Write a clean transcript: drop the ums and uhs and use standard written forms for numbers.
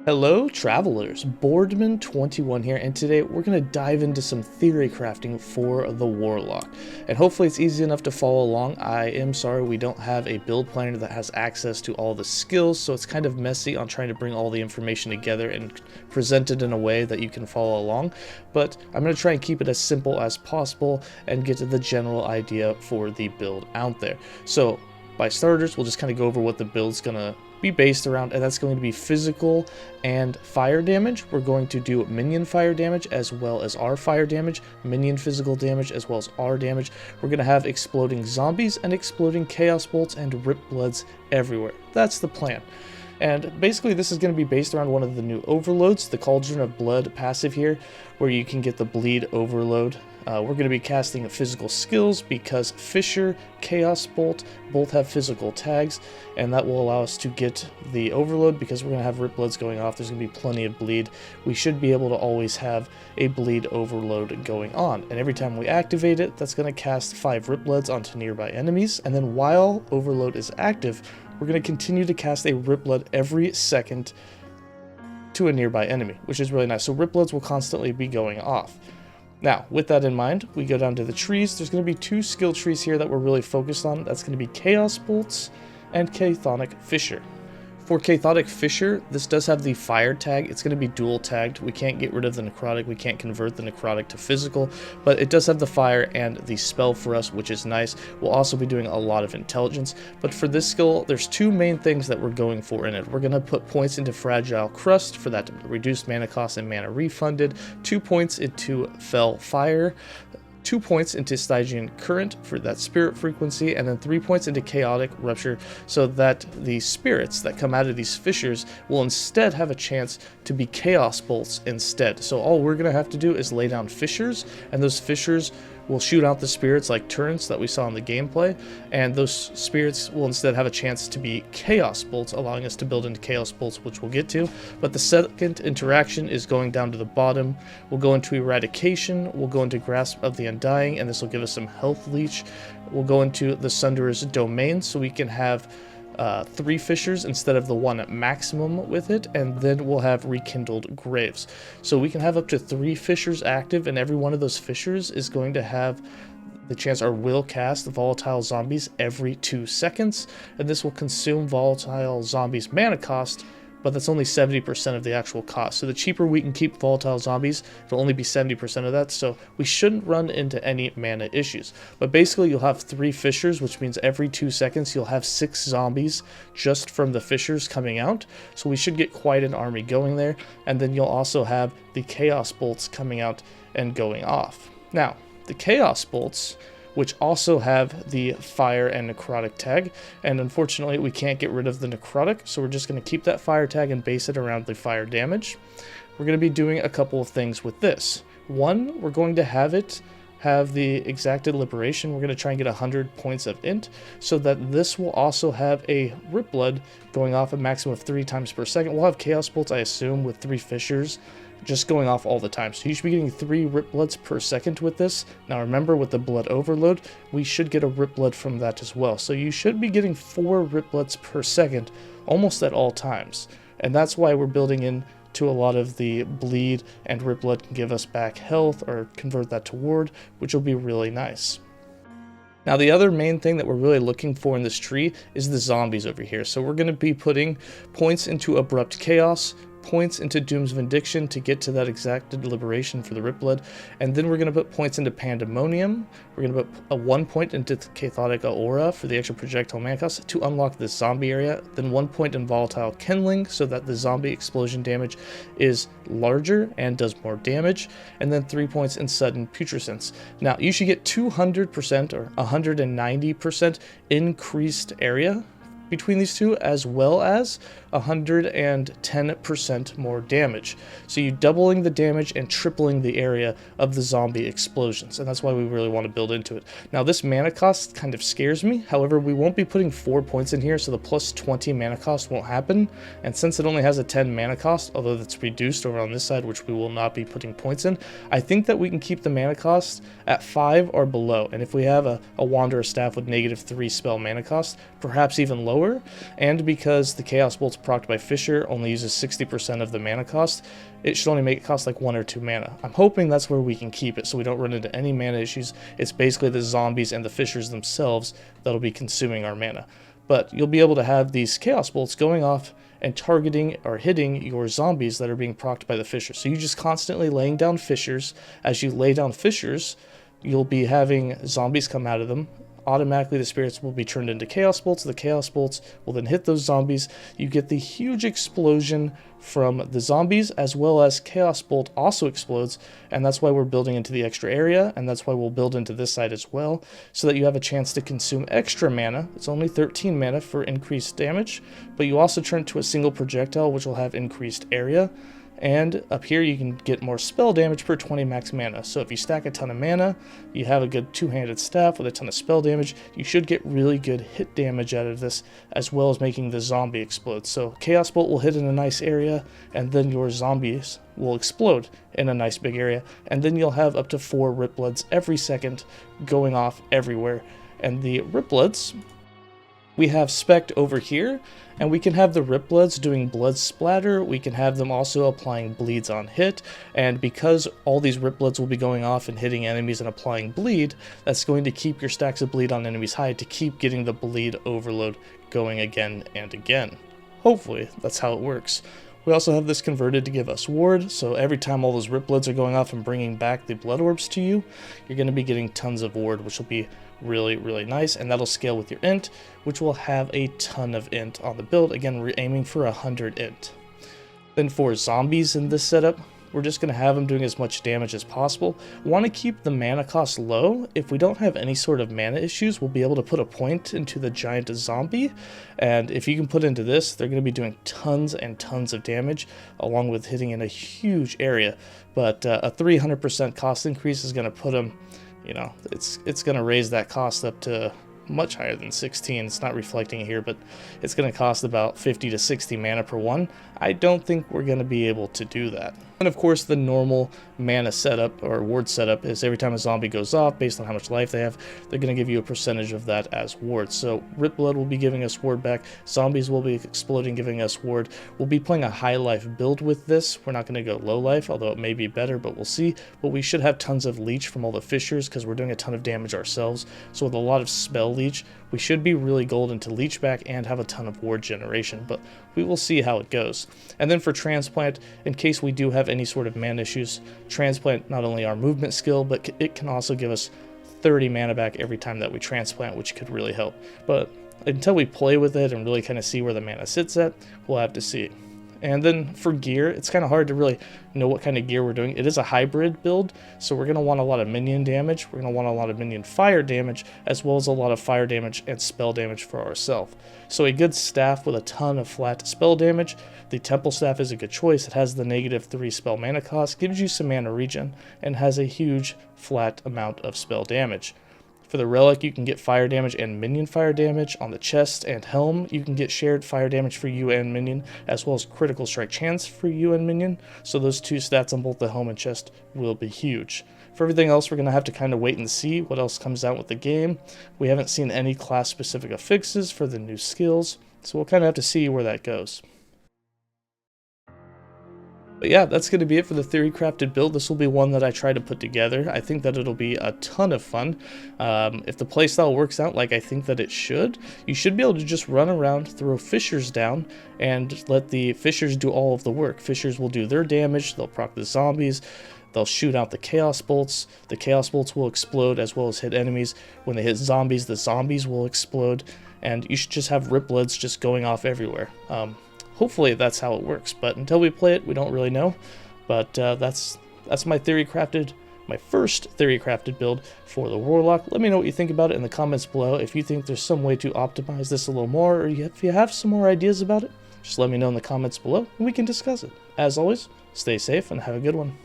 Hello travelers, Boardman21 here, and today we're going to dive into some theory crafting for the Warlock. And hopefully it's easy enough to follow along. I am sorry we don't have a build planner that has access to all the skills, so it's kind of messy on trying to bring all the information together and present it in a way that you can follow along. But I'm going to try and keep it as simple as possible and get to the general idea for the build out there. So by starters, we'll just kind of go over what the build's going to be based around, and that's going to be physical and fire damage. We're going to do minion fire damage as well as our fire damage, minion physical damage as well as our damage. We're going to have exploding zombies and exploding chaos bolts and rip bloods everywhere. That's the plan. And basically this is going to be based around one of the new overloads, the Cauldron of Blood passive here, where you can get the bleed overload. We're going to be casting physical skills because Fissure, Chaos Bolt both have physical tags, and that will allow us to get the overload because we're going to have rip bloods going off. There's going to be plenty of bleed. We should be able to always have a bleed overload going on, and every time we activate it, that's going to cast 5 rip bloods onto nearby enemies, and then while overload is active, we're going to continue to cast a rip blood every second to a nearby enemy, which is really nice. So rip bloods will constantly be going off. Now, with that in mind, we go down to the trees. There's going to be 2 skill trees here that we're really focused on. That's going to be Chaos Bolts and Chthonic Fissure. For Chthonic Fissure, this does have the fire tag. It's going to be dual tagged. We can't get rid of the necrotic. We can't convert the necrotic to physical, but it does have the fire and the spell for us, which is nice. We'll also be doing a lot of intelligence, but for this skill, there's 2 main things that we're going for in it. We're going to put points into Fragile Crust for that to reduce mana cost and mana refunded, 2 points into Fell Fire, 2 points into Stygian Current for that spirit frequency, and then 3 points into Chaotic Rupture so that the spirits that come out of these fissures will instead have a chance to be Chaos Bolts instead. So all we're going to have to do is lay down fissures, and those fissures will shoot out the spirits like turrets that we saw in the gameplay, and those spirits will instead have a chance to be Chaos Bolts, allowing us to build into Chaos Bolts, which we'll get to. But the second interaction is going down to the bottom. We'll go into Eradication, we'll go into Grasp of the Undying, and this will give us some health leech. We'll go into the Sunderer's Domain, so we can have 3 fissures instead of the 1 maximum with it, and then we'll have Rekindled Graves. So we can have up to 3 fissures active, and every one of those fissures is going to have the chance or will cast volatile zombies every 2 seconds, and this will consume volatile zombies mana cost, but that's only 70% of the actual cost. So the cheaper we can keep volatile zombies, it'll only be 70% of that, so we shouldn't run into any mana issues. But basically you'll have 3 fissures, which means every 2 seconds you'll have 6 zombies just from the fissures coming out, so we should get quite an army going there, and then you'll also have the Chaos Bolts coming out and going off. Now, the Chaos Bolts, which also have the fire and necrotic tag, and unfortunately we can't get rid of the necrotic, so we're just going to keep that fire tag and base it around the fire damage. We're going to be doing a couple of things with this. One, we're going to have it have the exacted liberation. We're going to try and get 100 points of int, so that this will also have a rip blood going off a maximum of 3 times per second. We'll have Chaos Bolts, I assume, with 3 fissures just going off all the time. So you should be getting 3 rip bloods per second with this. Now remember, with the blood overload, we should get a rip blood from that as well. So you should be getting 4 rip bloods per second almost at all times. And that's why we're building in to a lot of the bleed, and rip blood can give us back health or convert that to ward, which will be really nice. Now the other main thing that we're really looking for in this tree is the zombies over here. So we're going to be putting points into Abrupt Chaos, points into Doom's Vindication to get to that exacted liberation for the rip blood, and then we're going to put points into Pandemonium. We're going to put a 1 point into Chthonic Aura for the extra projectile mana cost to unlock this zombie area, then 1 point in Volatile Kindling so that the zombie explosion damage is larger and does more damage, and then 3 points in Sudden Putrescence. Now you should get 200% or 190% increased area between these two, as well as 110% more damage. So you're doubling the damage and tripling the area of the zombie explosions, and that's why we really want to build into it. Now this mana cost kind of scares me, however we won't be putting 4 points in here, so the plus 20 mana cost won't happen, and since it only has a 10 mana cost, although that's reduced over on this side, which we will not be putting points in, I think that we can keep the mana cost at 5 or below, and if we have a Wanderer Staff with -3 spell mana cost, perhaps even lower, lower, and because the Chaos Bolt's procced by Fissure only uses 60% of the mana cost, it should only make it cost like 1 or 2 mana. I'm hoping that's where we can keep it so we don't run into any mana issues. It's basically the zombies and the Fissures themselves that'll be consuming our mana. But you'll be able to have these Chaos Bolts going off and targeting or hitting your zombies that are being procced by the Fissures. So you just constantly laying down Fissures. As you lay down Fissures, you'll be having zombies come out of them. Automatically the spirits will be turned into Chaos Bolts. The Chaos Bolts will then hit those zombies. You get the huge explosion from the zombies, as well as Chaos Bolt also explodes, and that's why we're building into the extra area, and that's why we'll build into this side as well, so that you have a chance to consume extra mana. It's only 13 mana for increased damage, but you also turn to a single projectile, which will have increased area. And up here you can get more spell damage per 20 max mana. So if you stack a ton of mana, you have a good two-handed staff with a ton of spell damage, you should get really good hit damage out of this, as well as making the zombie explode. So Chaos Bolt will hit in a nice area, and then your zombies will explode in a nice big area. And then you'll have up to 4 Rip Bloods every second going off everywhere. And the Rip Bloods, we have spec'd over here, and we can have the Rip Bloods doing blood splatter. We can have them also applying bleeds on hit, and because all these Rip Bloods will be going off and hitting enemies and applying bleed, that's going to keep your stacks of bleed on enemies high to keep getting the bleed overload going again and again. Hopefully, that's how it works. We also have this converted to give us ward, so every time all those Rip Bloods are going off and bringing back the blood orbs to you, you're going to be getting tons of ward, which will be really, really nice, and that'll scale with your int, which will have a ton of int on the build. Again, we're aiming for 100 int. Then for zombies in this setup, we're just going to have them doing as much damage as possible. Want to keep the mana cost low. If we don't have any sort of mana issues, we'll be able to put a point into the giant zombie, and if you can put into this, they're going to be doing tons and tons of damage, along with hitting in a huge area. But a 300% cost increase is going to put them, you know, it's going to raise that cost up to much higher than 16. It's not reflecting it here, but it's going to cost about 50 to 60 mana per one. I don't think we're going to be able to do that. And of course, the normal mana setup or ward setup is every time a zombie goes off, based on how much life they have, they're going to give you a percentage of that as ward. So Rip Blood will be giving us ward back, zombies will be exploding, giving us ward. We'll be playing a high life build with this. We're not going to go low life, although it may be better, but we'll see. But we should have tons of leech from all the Fissures because we're doing a ton of damage ourselves. So with a lot of spell leech, we should be really golden to leech back and have a ton of ward generation, but we will see how it goes. And then for Transplant, in case we do have any sort of mana issues, Transplant not only our movement skill, but it can also give us 30 mana back every time that we transplant, which could really help. But until we play with it and really kind of see where the mana sits at, we'll have to see. And then for gear, it's kind of hard to really know what kind of gear we're doing. It is a hybrid build, so we're going to want a lot of minion damage. We're going to want a lot of minion fire damage, as well as a lot of fire damage and spell damage for ourselves. So a good staff with a ton of flat spell damage. The Temple Staff is a good choice. It has the -3 spell mana cost, gives you some mana regen, and has a huge flat amount of spell damage. For the Relic, you can get fire damage and minion fire damage. On the chest and helm, you can get shared fire damage for you and minion, as well as critical strike chance for you and minion. So those two stats on both the helm and chest will be huge. For everything else, we're going to have to kind of wait and see what else comes out with the game. We haven't seen any class-specific affixes for the new skills, so we'll kind of have to see where that goes. But yeah, that's going to be it for the theory crafted build. This will be one that I try to put together. I think that it'll be a ton of fun. If the playstyle works out like I think that it should, you should be able to just run around, throw Fissures down, and let the Fissures do all of the work. Fissures will do their damage, they'll proc the zombies, they'll shoot out the Chaos Bolts. The Chaos Bolts will explode as well as hit enemies. When they hit zombies, the zombies will explode, and you should just have Rip Bloods just going off everywhere. Hopefully that's how it works, but until we play it, we don't really know. But that's my my first theory crafted build for the Warlock. Let me know what you think about it in the comments below. If you think there's some way to optimize this a little more, or if you have some more ideas about it, just let me know in the comments below and we can discuss it. As always, stay safe and have a good one.